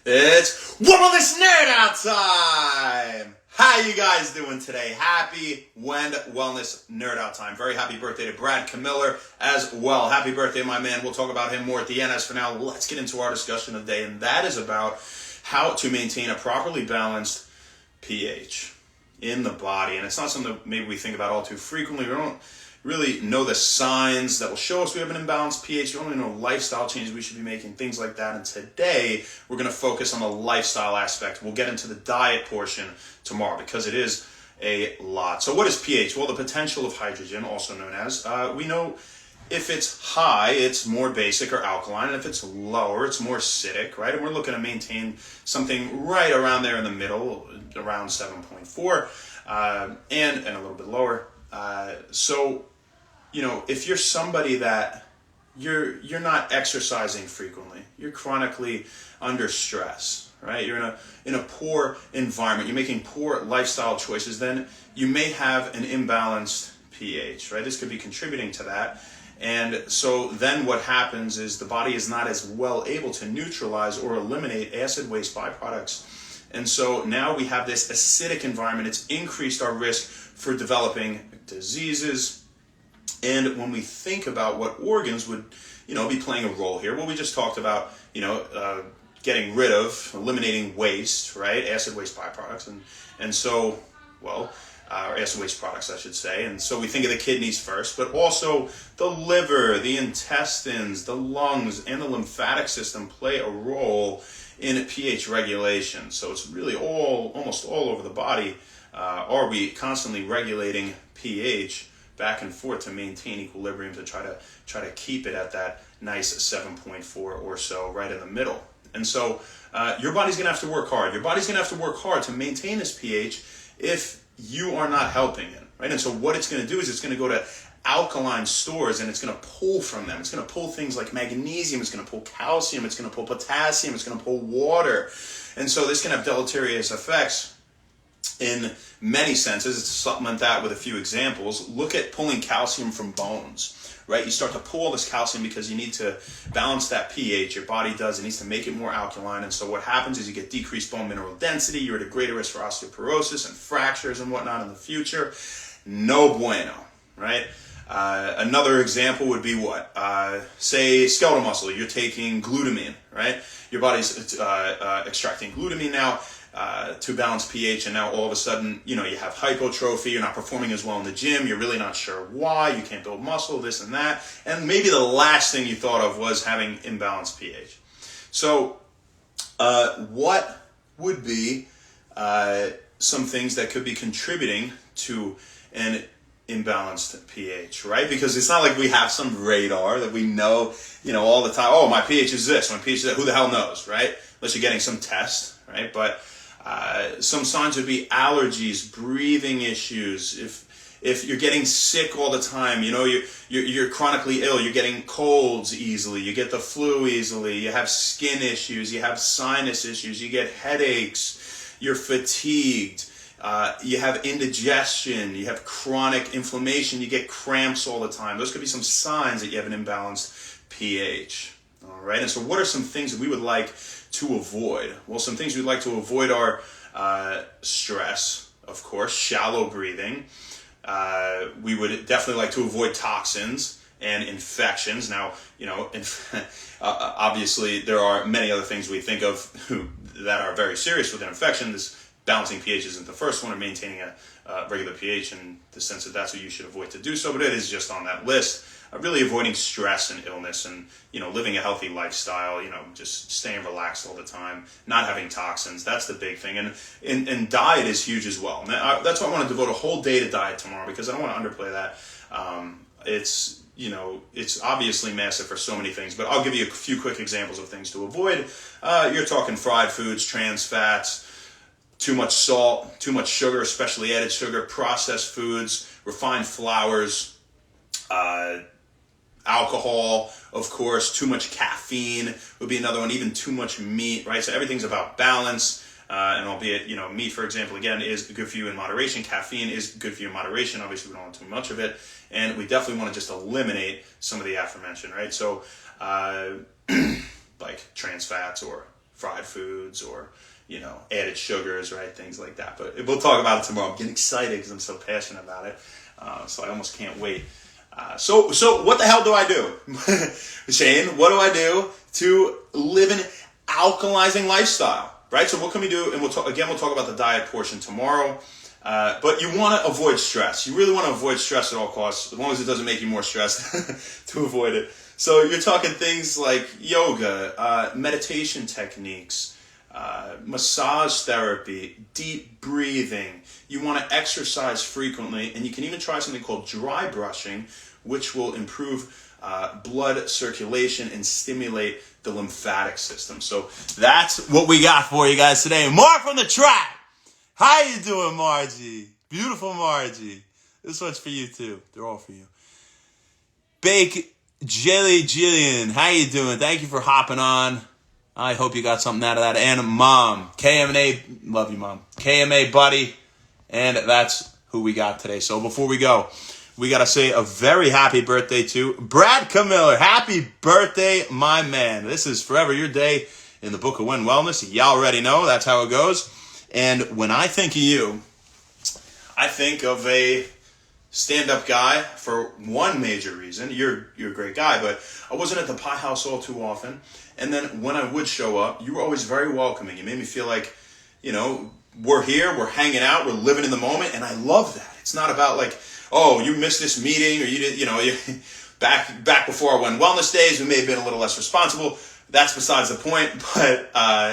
It's Wellness Nerd Out time! How you guys doing today? Happy Wellness Nerd Out time. Very happy birthday to Brad Camiller as well. Happy birthday, my man. We'll talk about him more at the end. As for now, let's get into our discussion of the day, and that is about how to maintain a properly balanced pH in the body. And it's not something that maybe we think about all too frequently. We don't really know the signs that will show us we have an imbalanced pH. We only know lifestyle changes we should be making, things like that. And today, we're going to focus on the lifestyle aspect. We'll get into the diet portion tomorrow because it is a lot. So what is pH? Well, the potential of hydrogen, also known as, we know if it's high, it's more basic or alkaline, and if it's lower, it's more acidic, right? And we're looking to maintain something right around there in the middle, around 7.4, and a little bit lower. So, you know, if you're somebody that you're not exercising frequently, you're chronically under stress, right? You're in a poor environment, you're making poor lifestyle choices, then you may have an imbalanced pH, right? This could be contributing to that. And so then what happens is the body is not as well able to neutralize or eliminate acid waste byproducts. And so now we have this acidic environment. It's increased our risk for developing diseases. And when we think about what organs would, be playing a role here, well, we just talked about, getting rid of, eliminating waste, right? Acid waste byproducts. And so, or acid waste products, I should say. And so we think of the kidneys first, but also the liver, the intestines, the lungs, and the lymphatic system play a role in pH regulation. So it's really almost all over the body. Are we constantly regulating pH back and forth to maintain equilibrium, to try to keep it at that nice 7.4 or so, right in the middle? And so your body's going to have to work hard. Your body's going to have to work hard to maintain this pH if you are not helping it, right? And so what it's going to do is it's going to go to alkaline stores and it's going to pull from them. It's going to pull things like magnesium, it's going to pull calcium, it's going to pull potassium, it's going to pull water. And so this can have deleterious effects in many senses. It's to supplement that with a few examples. Look at pulling calcium from bones, right? You start to pull all this calcium because you need to balance that pH. Your body does. It needs to make it more alkaline. And so what happens is you get decreased bone mineral density. You're at a greater risk for osteoporosis and fractures and whatnot in the future. No bueno, right? Another example would be what? Say skeletal muscle. You're taking glutamine, right? Your body's extracting glutamine now to balance pH, and now all of a sudden, you have hypertrophy, you're not performing as well in the gym, you're really not sure why, you can't build muscle, this and that, and maybe the last thing you thought of was having imbalanced pH. So what would be some things that could be contributing to an imbalanced pH, right? Because it's not like we have some radar that we know, all the time, oh, my pH is this, my pH is that, who the hell knows, right? Unless you're getting some test, right? But some signs would be allergies, breathing issues. If you're getting sick all the time, you're chronically ill, you're getting colds easily, you get the flu easily, you have skin issues, you have sinus issues, you get headaches, you're fatigued, you have indigestion, you have chronic inflammation, you get cramps all the time. Those could be some signs that you have an imbalanced pH. All right, and so what are some things that we would like to avoid? Well, some things we'd like to avoid are stress, of course, shallow breathing. We would definitely like to avoid toxins and infections. Now, obviously there are many other things we think of that are very serious with an infection. This balancing pH isn't the first one, or maintaining a regular pH in the sense that that's what you should avoid to do so, but it is just on that list. Really avoiding stress and illness, and living a healthy lifestyle, just staying relaxed all the time, not having toxins. That's the big thing. And diet is huge as well. And that's why I want to devote a whole day to diet tomorrow, because I don't want to underplay that. It's obviously massive for so many things, but I'll give you a few quick examples of things to avoid. You're talking fried foods, trans fats, too much salt, too much sugar, especially added sugar, processed foods, refined flours, alcohol, of course, too much caffeine would be another one, even too much meat, right? So everything's about balance, and albeit, meat, for example, again, is good for you in moderation. Caffeine is good for you in moderation. Obviously, we don't want too much of it, and we definitely want to just eliminate some of the aforementioned, right? So, like trans fats or fried foods or, added sugars, right? Things like that. But we'll talk about it tomorrow. I'm getting excited because I'm so passionate about it. So I almost can't wait. So what the hell do I do? Shane, what do I do to live an alkalizing lifestyle, right? So what can we do? And we'll talk about the diet portion tomorrow. But you want to avoid stress. You really want to avoid stress at all costs, as long as it doesn't make you more stressed to avoid it. So you're talking things like yoga, meditation techniques, massage therapy, deep breathing. You want to exercise frequently, and you can even try something called dry brushing, which will improve blood circulation and stimulate the lymphatic system. So that's what we got for you guys today. More from the track. How you doing, Margie? Beautiful Margie. This one's for you too. They're all for you. Bake Jelly Jillian, how you doing? Thank you for hopping on. I hope you got something out of that. And Mom, KMA, love you, Mom. KMA buddy, and that's who we got today. So before we go, we got to say a very happy birthday to Brad Camiller. Happy birthday, my man. This is forever your day in the Book of Win Wellness. Y'all already know that's how it goes. And when I think of you, I think of a stand-up guy for one major reason. You're a great guy, but I wasn't at the Pie House all too often. And then when I would show up, you were always very welcoming. You made me feel like, we're here, we're hanging out, we're living in the moment, and I love that. It's not about like, oh, you missed this meeting, or you did, back before our Win Wellness days, we may have been a little less responsible. That's besides the point. But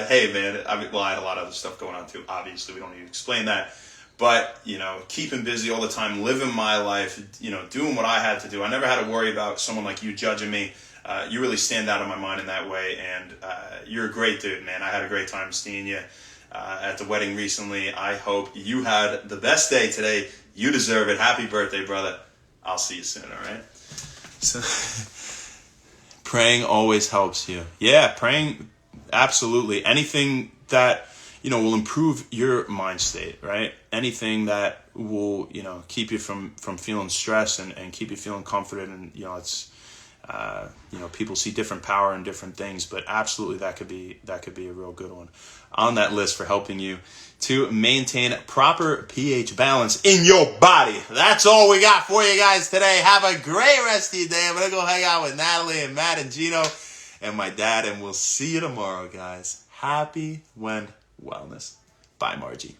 hey, man, I had a lot of other stuff going on too. Obviously, we don't need to explain that. But, keeping busy all the time, living my life, doing what I had to do. I never had to worry about someone like you judging me. You really stand out in my mind in that way. And you're a great dude, man. I had a great time seeing you at the wedding recently. I hope you had the best day today. You deserve it. Happy birthday, brother. I'll see you soon, all right? So, praying always helps you. Yeah, praying, absolutely. Anything that will improve your mind state, right? Anything that will, keep you from feeling stressed and keep you feeling comforted. And, it's, people see different power in different things, but absolutely that could be a real good one on that list for helping you to maintain proper pH balance in your body. That's all we got for you guys today. Have a great rest of your day. I'm going to go hang out with Natalie and Matt and Gino and my dad, and we'll see you tomorrow, guys. Happy Win Wellness. Bye, Margie.